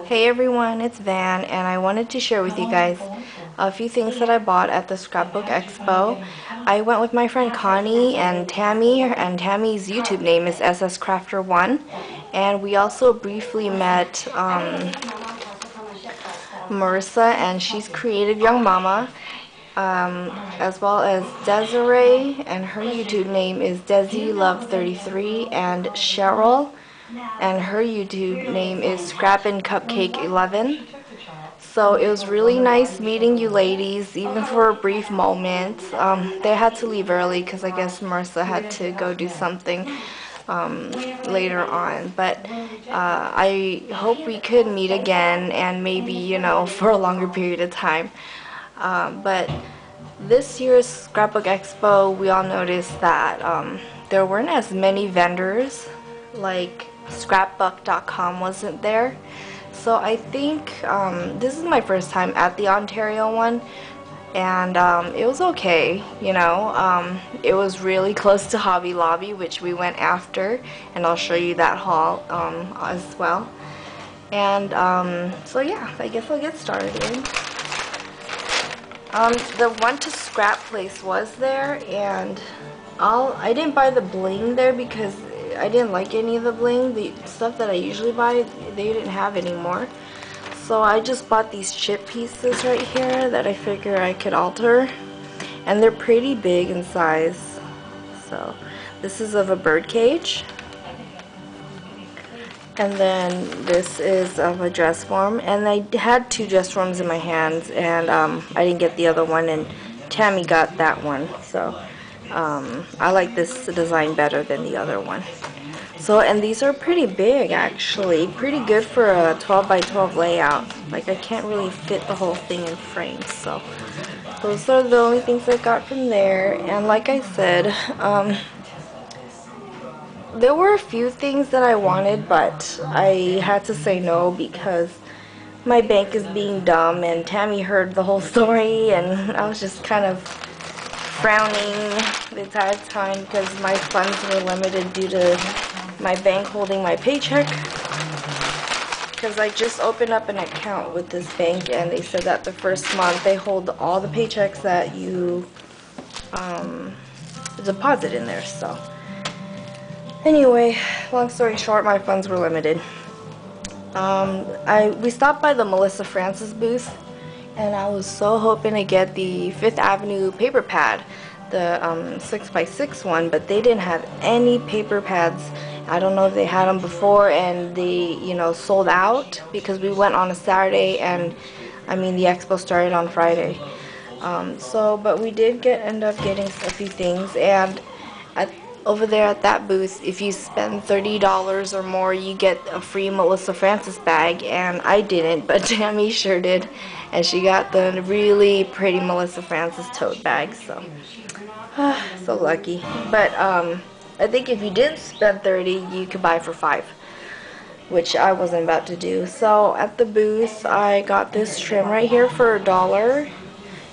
Hey everyone, it's Van, and I wanted to share with you guys a few things that I bought at the Scrapbook Expo. I went with my friend Connie and Tammy, and Tammy's YouTube name is sscrafter1, and we also briefly met Marissa, and she's Creative Young Mama, as well as Desiree, and her YouTube name is DesiLove33, and Cheryl, and her YouTube name is Scrap and Cupcake 11. So it was really nice meeting you ladies, even for a brief moment. They had to leave early because I guess Marissa had to go do something later on. But I hope we could meet again, and maybe, you know, for a longer period of time. But this year's Scrapbook Expo, we all noticed that there weren't as many vendors, like scrapbook.com wasn't there. So I think this is my first time at the Ontario one, and it was okay, you know. It was really close to Hobby Lobby, which we went after, and I'll show you that haul as well. And so yeah, I guess I'll get started. The one to scrap place was there, and I didn't buy the bling there because I didn't like any of the bling. The stuff that I usually buy, they didn't have anymore. So I just bought these chip pieces right here that I figure I could alter. And they're pretty big in size. So this is of a bird cage. And then this is of a dress form. And I had two dress forms in my hands, and I didn't get the other one, and Tammy got that one. So I like this design better than the other one. So, and these are pretty big actually, pretty good for a 12 by 12 layout. Like, I can't really fit the whole thing in frames. So those are the only things I got from there. And like I said, there were a few things that I wanted, but I had to say no because my bank is being dumb, and Tammy heard the whole story, and I was just kind of frowning the entire time because my funds were limited due to my bank holding my paycheck. Because I just opened up an account with this bank, and they said that the first month they hold all the paychecks that you deposit in there. So anyway, long story short, my funds were limited. We stopped by the Melissa Francis booth, and I was so hoping to get the Fifth Avenue paper pad, the 6x6 one, but they didn't have any paper pads. I don't know if they had them before and they, you know, sold out because we went on a Saturday, and I mean the expo started on Friday. But we did end up getting a few things, and over there at that booth, if you spend $30 or more, you get a free Melissa Francis bag, and I didn't, but Tammy sure did, and she got the really pretty Melissa Francis tote bag. So so lucky. But I think if you didn't spend 30, you could buy for 5, which I wasn't about to do. So at the booth, I got this trim right here for $1,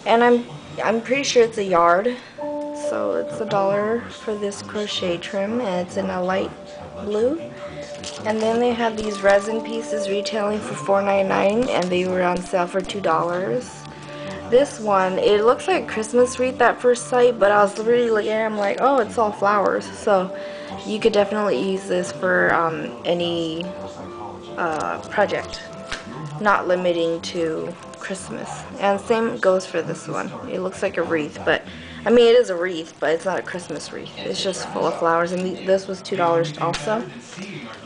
and I'm pretty sure it's a yard. So it's $1 for this crochet trim, and it's in a light blue. And then they have these resin pieces retailing for $4.99, and they were on sale for $2. This one, it looks like a Christmas wreath at first sight, but I was really looking at it, I'm like, oh, it's all flowers. So you could definitely use this for any project, not limiting to Christmas. And same goes for this one. It looks like a wreath, but I mean, it is a wreath, but it's not a Christmas wreath. It's just full of flowers, and this was $2 also.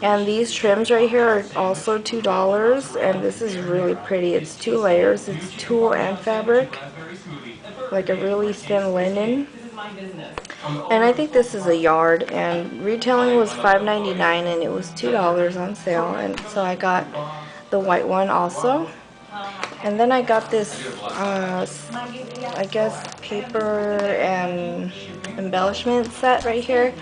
And these trims right here are also $2, and this is really pretty. It's 2 layers. It's tulle and fabric, like a really thin linen. And I think this is a yard, and retailing was $5.99, and it was $2 on sale. And so I got the white one also. And then I got this, I guess, paper and embellishment set right here.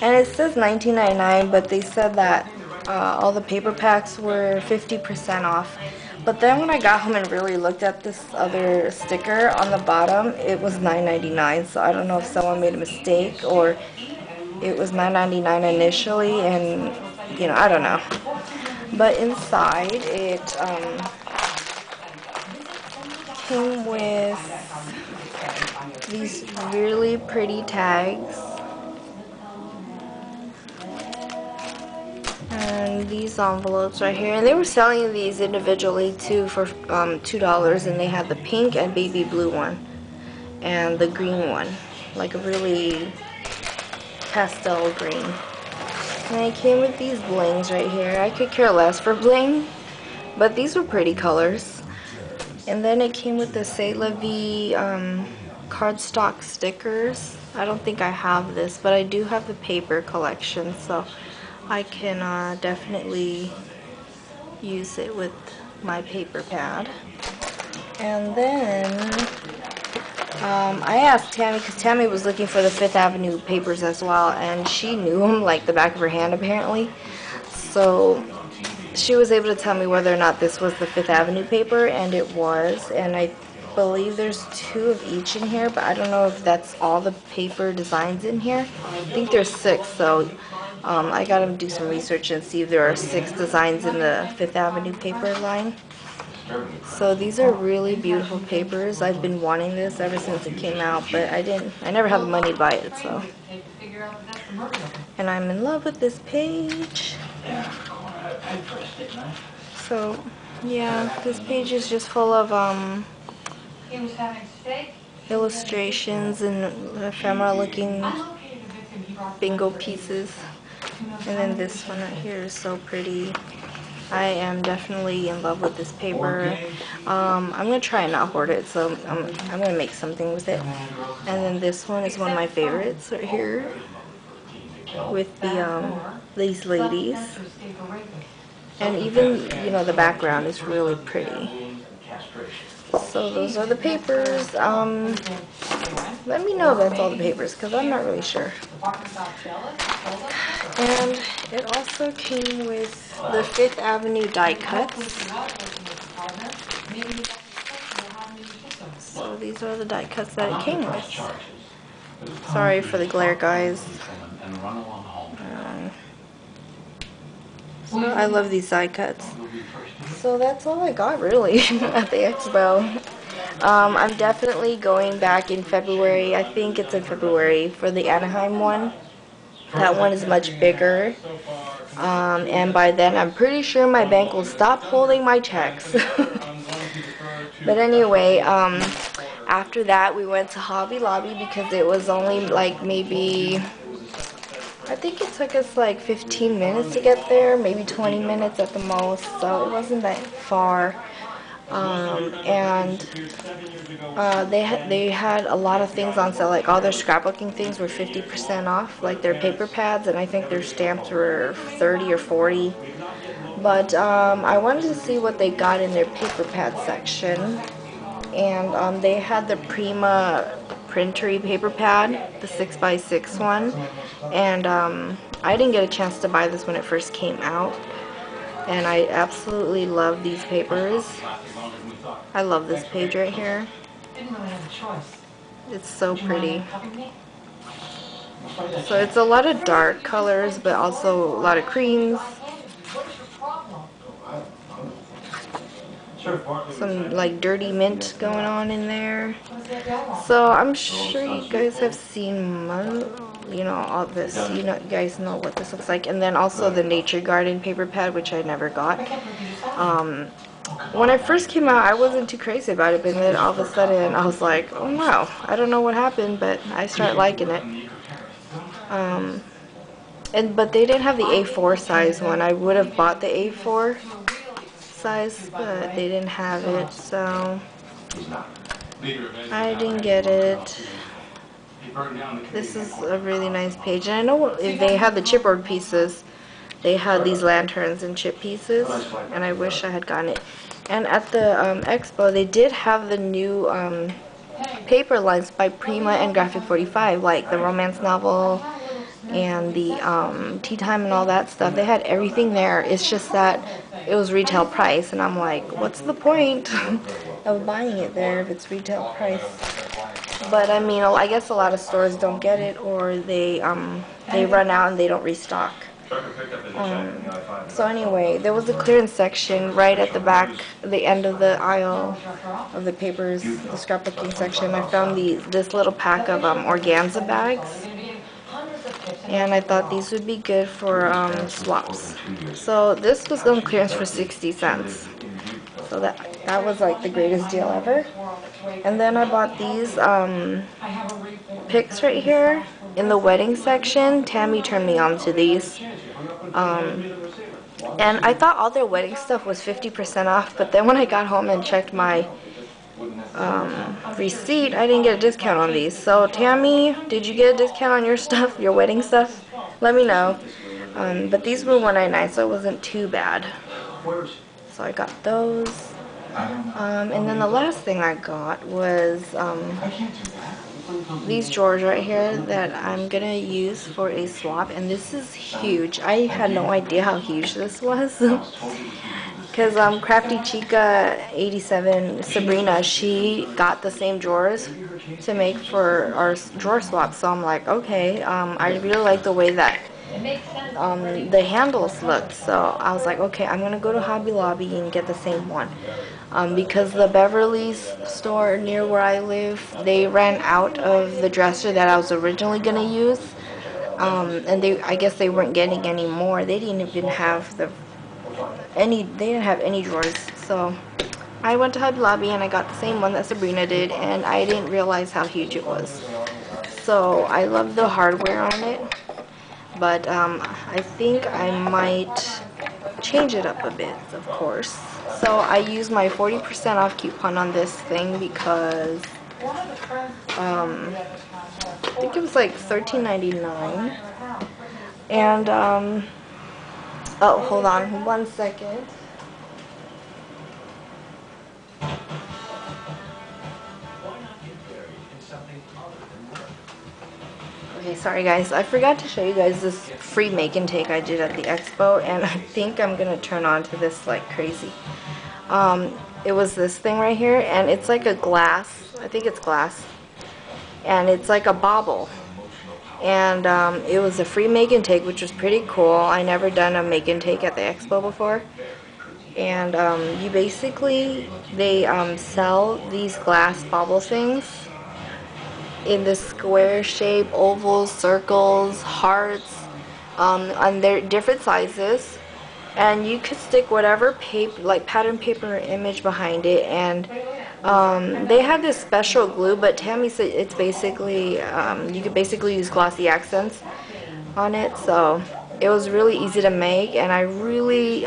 And it says $19.99, but they said that all the paper packs were 50% off. But then when I got home and really looked at this other sticker on the bottom, it was $9.99. So I don't know if someone made a mistake, or it was $9.99 initially, and, you know, I don't know. But inside it came with these really pretty tags and these envelopes right here, and they were selling these individually too for $2, and they had the pink and baby blue one and the green one, like a really pastel green. And it came with these blings right here. I could care less for bling, but these were pretty colors. And then it came with the C'est La Vie cardstock stickers. I don't think I have this, but I do have the paper collection, so I can definitely use it with my paper pad. And then I asked Tammy, because Tammy was looking for the Fifth Avenue papers as well, and she knew them like the back of her hand apparently. So she was able to tell me whether or not this was the Fifth Avenue paper, and it was. And I believe there's 2 of each in here, but I don't know if that's all the paper designs in here. I think there's 6, so I gotta do some research and see if there are 6 designs in the Fifth Avenue paper line. So these are really beautiful papers. I've been wanting this ever since it came out, but I never had the money to buy it, so. And I'm in love with this page. So, yeah, this page is just full of illustrations and ephemera looking bingo pieces. And then this one right here is so pretty. I am definitely in love with this paper. I'm going to try and not hoard it, so I'm going to make something with it. And then this one is one of my favorites right here with the these ladies. And even, you know, the background is really pretty. So those are the papers. Let me know if that's all the papers, because I'm not really sure. And it also came with the Fifth Avenue die cuts. So these are the die cuts that it came with. Sorry for the glare, guys. So I love these die cuts. So that's all I got really at the expo. I'm definitely going back in February. I think it's in February for the Anaheim one. That one is much bigger. And by then I'm pretty sure my bank will stop holding my checks. But anyway, after that we went to Hobby Lobby because it was only like maybe, I think it took us like 15 minutes to get there, maybe 20 minutes at the most, so it wasn't that far. And they had a lot of things on sale, like all their scrapbooking things were 50% off, like their paper pads, and I think their stamps were 30 or 40. But I wanted to see what they got in their paper pad section, and they had the Prima printery paper pad, the 6x6 one, and I didn't get a chance to buy this when it first came out, and I absolutely love these papers. I love this page right here. It's so pretty. So it's a lot of dark colors, but also a lot of creams. Some like dirty mint going on in there. So I'm sure you guys have seen, you know, all this. You guys know what this looks like. And then also the Nature Garden paper pad, which I never got. When I first came out, I wasn't too crazy about it, but then all of a sudden I was like, oh wow, I don't know what happened, but I started liking it. But they didn't have the A4 size one. I would have bought the A4 size, but they didn't have it, so I didn't get it. This is a really nice page, and I know if they had the chipboard pieces, they had these lanterns and chip pieces, and I wish I had gotten it. And at the expo, they did have the new paper lines by Prima and Graphic 45, like the romance novel and the tea time and all that stuff. They had everything there. It's just that it was retail price, and I'm like, what's the point of buying it there if it's retail price? But I mean, I guess a lot of stores don't get it, or they run out and they don't restock. So anyway, there was a clearance section right at the back, the end of the aisle of the papers, the scrapbooking section. I found this little pack of organza bags, and I thought these would be good for swaps. So this was on clearance for 60 cents. So that was like the greatest deal ever. And then I bought these picks right here in the wedding section. Tammy turned me on to these. And I thought all their wedding stuff was 50% off, but then when I got home and checked my receipt, I didn't get a discount on these. So Tammy, did you get a discount on your stuff, your wedding stuff? Let me know. But these were $1.99, so it wasn't too bad. So I got those. And then the last thing I got was these drawers right here that I'm gonna use for a swap, and this is huge. I had no idea how huge this was. Because Crafty Chica 87 Sabrina, she got the same drawers to make for our drawer swap. So I'm like, okay, I really like the way that the handles looked. So I was like, okay, I'm gonna go to Hobby Lobby and get the same one. Because the Beverly's store near where I live, they ran out of the dresser that I was originally gonna use. And I guess they weren't getting any more. They didn't even have they didn't have any drawers. So I went to Hobby Lobby and I got the same one that Sabrina did, and I didn't realize how huge it was. So I love the hardware on it, but I think I might change it up a bit, of course. So I used my 40% off coupon on this thing because I think it was like $13.99. And oh, hold on 1 second. Okay, sorry guys, I forgot to show you guys this free make and take I did at the expo, and I think I'm gonna turn on to this like crazy. It was this thing right here, and it's like a glass, I think it's glass, and it's like a bauble. And it was a free make and take, which was pretty cool. I never done a make and take at the expo before. And you basically, they sell these glass bauble things in the square shape, ovals, circles, hearts, and they're different sizes. And you could stick whatever paper, like pattern paper or image behind it, and they have this special glue, but Tammy said it's basically, you could basically use glossy accents on it. So it was really easy to make, and I really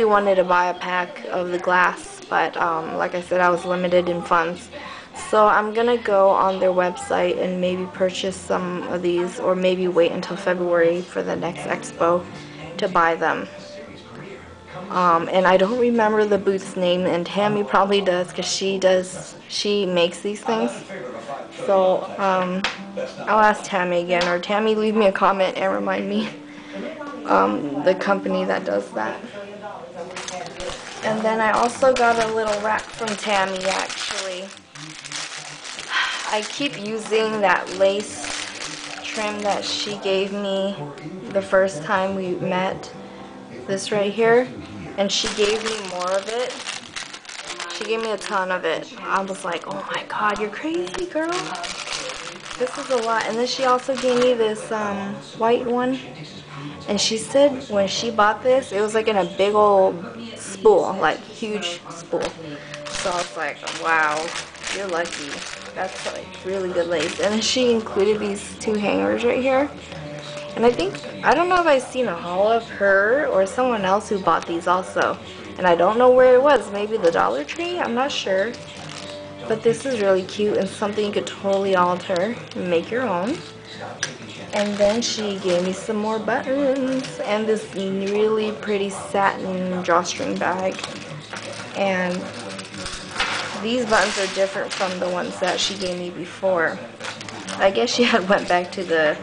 wanted to buy a pack of the glass, but like I said, I was limited in funds. So I'm gonna go on their website and maybe purchase some of these, or maybe wait until February for the next expo to buy them. And I don't remember the booth's name, and Tammy probably does, because she makes these things. So I'll ask Tammy again, or Tammy, leave me a comment and remind me the company that does that. And then I also got a little wrap from Tammy, actually. I keep using that lace trim that she gave me the first time we met, this right here, and she gave me more of it. She gave me a ton of it. I was like, oh my god, you're crazy, girl. This is a lot. And then she also gave me this white one, and she said when she bought this, it was like in a big old spool, like huge spool. So I was like, wow, you're lucky. That's like really good lace. And then she included these two hangers right here. And I don't know if I've seen a haul of her or someone else who bought these also. And I don't know where it was. Maybe the Dollar Tree? I'm not sure. But this is really cute and something you could totally alter and make your own. And then she gave me some more buttons and this really pretty satin drawstring bag. And these buttons are different from the ones that she gave me before. I guess she had went back to the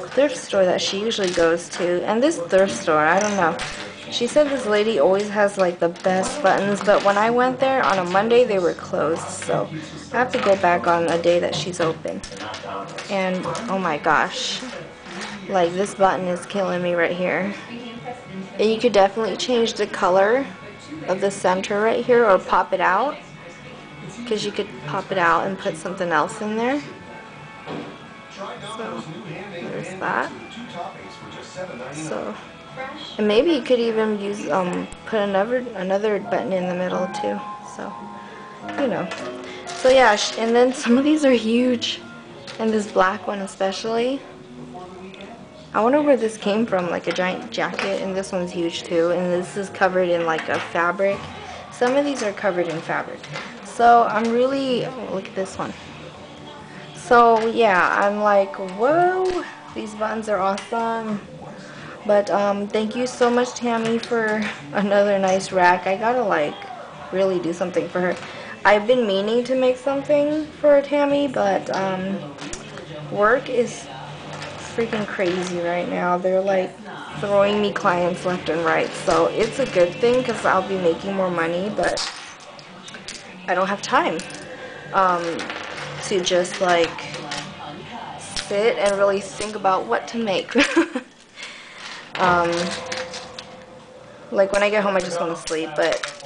thrift store that she usually goes to. And this thrift store, I don't know. She said this lady always has like the best buttons, but when I went there on a Monday, they were closed. So I have to go back on a day that she's open. And oh my gosh, Like, this button is killing me right here. And you could definitely change the color of the center right here, or pop it out, because you could pop it out and put something else in there. So there's that. So, and maybe you could even use put another button in the middle too. So, you know. So yeah, and then some of these are huge, and this black one especially. I wonder where this came from, like a giant jacket, and this one's huge too, and this is covered in like a fabric. Some of these are covered in fabric. So I'm really, look at this one. So yeah, I'm like, whoa, these buttons are awesome. But thank you so much, Tammy, for another nice rack. I gotta like really do something for her. I've been meaning to make something for Tammy, but work is freaking crazy right now. They're like throwing me clients left and right, so it's a good thing because I'll be making more money, but I don't have time to just like sit and really think about what to make. Like when I get home I just want to sleep, but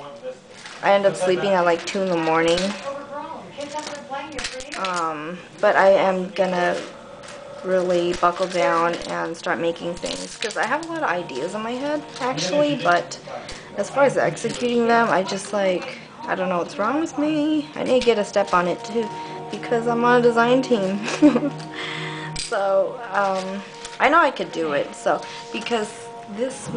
I end up sleeping at like 2 in the morning. But I am gonna really buckle down and start making things, because I have a lot of ideas in my head actually, but as far as executing them, I just like, I don't know what's wrong with me. I need to get a step on it too, because I'm on a design team. So I know I could do it. So because this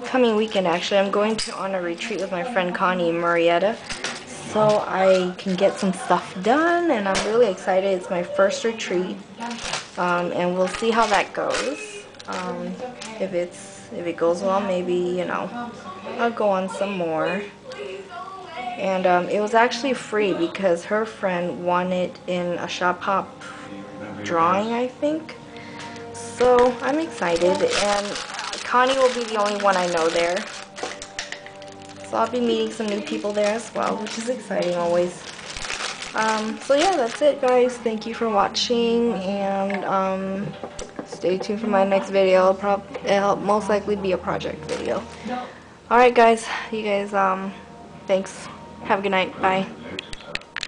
coming weekend actually, I'm going on a retreat with my friend Connie and Marietta, so I can get some stuff done, and I'm really excited. It's my first retreat. And we'll see how that goes. If it goes well, maybe, you know, I'll go on some more. And it was actually free because her friend won it in a shop hop drawing, I think. So I'm excited, and Connie will be the only one I know there. So I'll be meeting some new people there as well, which is exciting always. So yeah, that's it, guys. Thank you for watching, and stay tuned for my next video. It'll most likely be a project video. Alright guys, you guys, thanks. Have a good night. Bye.